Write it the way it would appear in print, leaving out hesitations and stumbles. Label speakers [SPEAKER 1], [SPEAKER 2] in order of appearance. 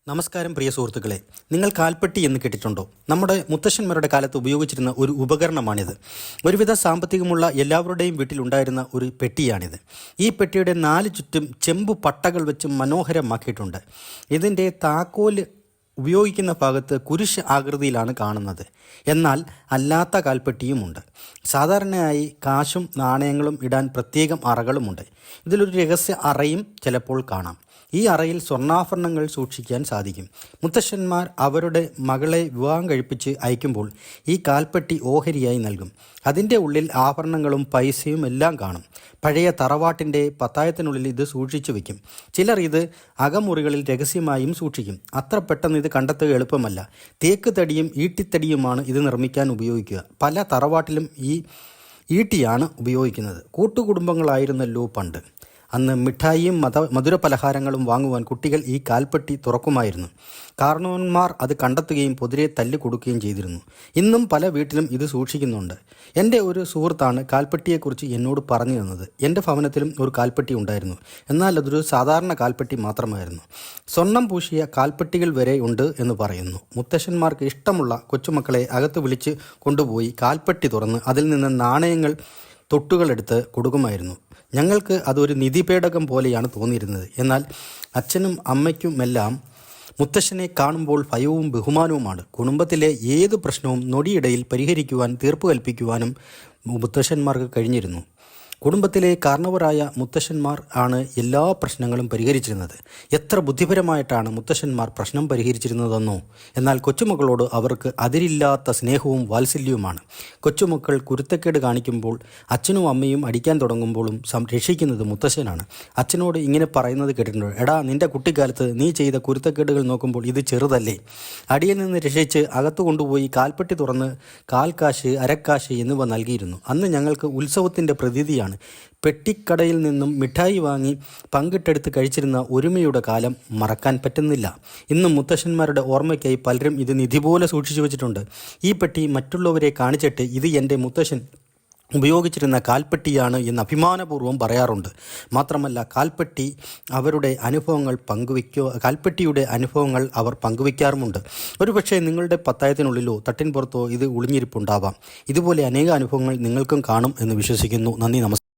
[SPEAKER 1] നമസ്കാരം പ്രിയ സുഹൃത്തുക്കളെ, നിങ്ങൾ കാൽപ്പെട്ടി എന്ന് കേട്ടിട്ടുണ്ടോ? നമ്മുടെ മുത്തശ്ശന്മാരുടെ കാലത്ത് ഉപയോഗിച്ചിരുന്ന ഒരു ഉപകരണമാണിത്. ഒരുവിധ സാമ്പത്തികമുള്ള എല്ലാവരുടെയും വീട്ടിലുണ്ടായിരുന്ന ഒരു പെട്ടിയാണിത്. ഈ പെട്ടിയുടെ 4 ചുറ്റും ചെമ്പു പട്ടകൾ വെച്ച് മനോഹരമാക്കിയിട്ടുണ്ട്. ഇതിൻ്റെ താക്കോല് ഉപയോഗിക്കുന്ന ഭാഗത്ത് കുരിശ് ആകൃതിയിലാണ് കാണുന്നത്. എന്നാൽ അല്ലാത്ത കാൽപ്പെട്ടിയുമുണ്ട്. സാധാരണയായി കാശും നാണയങ്ങളും ഇടാൻ പ്രത്യേകം അറകളുമുണ്ട്. ഇതിലൊരു രഹസ്യ അറയും ചിലപ്പോൾ കാണാം. ഈ അറയിൽ സ്വർണ്ണാഭരണങ്ങൾ സൂക്ഷിക്കാൻ സാധിക്കും. മുത്തശ്ശന്മാർ അവരുടെ മകളെ വിവാഹം കഴിപ്പിച്ച് അയക്കുമ്പോൾ ഈ കാൽപ്പെട്ടി ഓഹരിയായി നൽകും. അതിൻ്റെ ഉള്ളിൽ ആഭരണങ്ങളും പൈസയും എല്ലാം കാണും. പഴയ തറവാട്ടിൻ്റെ പത്തായത്തിനുള്ളിൽ ഇത് സൂക്ഷിച്ചു വയ്ക്കും. ചിലർ ഇത് അകമുറികളിൽ രഹസ്യമായും സൂക്ഷിക്കും. അത്ര പെട്ടെന്ന് ഇത് കണ്ടെത്തുക എളുപ്പമല്ല. തേക്ക് തടിയും ഈട്ടിത്തടിയുമാണ് ഇത് നിർമ്മിക്കാൻ ഉപയോഗിക്കുക. പല തറവാട്ടിലും ഈ ഈട്ടിയാണ് ഉപയോഗിക്കുന്നത്. കൂട്ടുകുടുംബങ്ങളായിരുന്നല്ലോ പണ്ട്. അന്ന് മിഠായിയും മധുര പലഹാരങ്ങളും വാങ്ങുവാൻ കുട്ടികൾ ഈ കാൽപ്പെട്ടി തുറക്കുമായിരുന്നു. കാരണവന്മാർ അത് കണ്ടെത്തുകയും പൊതിരെ തല്ലി കൊടുക്കുകയും ചെയ്തിരുന്നു. ഇന്നും പല വീട്ടിലും ഇത് സൂക്ഷിക്കുന്നുണ്ട്. എൻ്റെ ഒരു സുഹൃത്താണ് കാൽപ്പെട്ടിയെക്കുറിച്ച് എന്നോട് പറഞ്ഞു തന്നത്. എൻ്റെ ഭവനത്തിലും ഒരു കാൽപ്പെട്ടി ഉണ്ടായിരുന്നു. എന്നാൽ അതൊരു സാധാരണ കാൽപ്പെട്ടി മാത്രമായിരുന്നു. സ്വർണം പൂശിയ കാൽപ്പെട്ടികൾ വരെ ഉണ്ട് എന്ന് പറയുന്നു. മുത്തശ്ശന്മാർക്ക് ഇഷ്ടമുള്ള കൊച്ചുമക്കളെ അകത്ത് വിളിച്ച് കൊണ്ടുപോയി കാൽപ്പെട്ടി തുറന്ന് അതിൽ നിന്ന് നാണയങ്ങൾ തൊട്ടുകളെടുത്ത് കൊടുക്കുമായിരുന്നു. ഞങ്ങൾക്ക് അതൊരു നിധിപേടകം പോലെയാണ് തോന്നിയിരുന്നത്. എന്നാൽ അച്ഛനും അമ്മയ്ക്കുമെല്ലാം മുത്തശ്ശനെ കാണുമ്പോൾ ഭയവും ബഹുമാനവുമാണ്. കുടുംബത്തിലെ ഏത് പ്രശ്നവും നൊടിയിടയിൽ പരിഹരിക്കുവാൻ, തീർപ്പ് കൽപ്പിക്കുവാനും മുത്തശ്ശന്മാർക്ക് കഴിഞ്ഞിരുന്നു. കുടുംബത്തിലെ കാരണവരായ മുത്തശ്ശന്മാർ ആണ് എല്ലാ പ്രശ്നങ്ങളും പരിഹരിച്ചിരുന്നത്. എത്ര ബുദ്ധിപരമായിട്ടാണ് മുത്തശ്ശന്മാർ പ്രശ്നം പരിഹരിച്ചിരുന്നതെന്നോ. എന്നാൽ കൊച്ചുമക്കളോട് അവർക്ക് അതിരില്ലാത്ത സ്നേഹവും വാത്സല്യവുമാണ്. കൊച്ചുമക്കൾ കുരുത്തക്കേട് കാണിക്കുമ്പോൾ അച്ഛനും അമ്മയും അടിക്കാൻ തുടങ്ങുമ്പോഴും രക്ഷിക്കുന്നത് മുത്തശ്ശനാണ്. അച്ഛനോട് ഇങ്ങനെ പറയുന്നത് കേട്ടിട്ടുണ്ട്: എടാ, നിന്റെ കുട്ടിക്കാലത്ത് നീ ചെയ്ത കുരുത്തക്കേടുകൾ നോക്കുമ്പോൾ ഇത് ചെറുതല്ലേ? അടിയിൽ നിന്ന് രക്ഷിച്ച് അകത്തു കൊണ്ടുപോയി കാൽപ്പെട്ടി തുറന്ന് കാൽക്കാശ്, അരക്കാശ് എന്നിവ നൽകിയിരുന്നു. അന്ന് ഞങ്ങൾക്ക് ഉത്സവത്തിൻ്റെ പ്രതീതിയാണ്. പെട്ടിക്കടയിൽ നിന്നും മിഠായി വാങ്ങി പങ്കിട്ടെടുത്ത് കഴിച്ചിരുന്ന ഒരുമയുടെ കാലം മറക്കാൻ പറ്റുന്നില്ല. ഇന്നും മുത്തശ്ശന്മാരുടെ ഓർമ്മയ്ക്കായി പലരും ഇത് നിധി പോലെ സൂക്ഷിച്ചു വെച്ചിട്ടുണ്ട്. ഈ പെട്ടി മറ്റുള്ളവരെ കാണിച്ചിട്ട് ഇത് എൻ്റെ മുത്തശ്ശൻ ഉപയോഗിച്ചിരുന്ന കാൽപ്പെട്ടിയാണ് എന്ന് അഭിമാനപൂർവ്വം പറയാറുണ്ട്. മാത്രമല്ല, കാൽപ്പെട്ടിയുടെ അനുഭവങ്ങൾ അവർ പങ്കുവയ്ക്കാറുമുണ്ട്. ഒരുപക്ഷെ നിങ്ങളുടെ പത്തായത്തിനുള്ളിലോ തട്ടിൻപുറത്തോ ഇത് ഒളിഞ്ഞിരിപ്പുണ്ടാവാം. ഇതുപോലെ അനേക അനുഭവങ്ങൾ നിങ്ങൾക്കും കാണും എന്ന് വിശ്വസിക്കുന്നു. നന്ദി, നമസ്കാരം.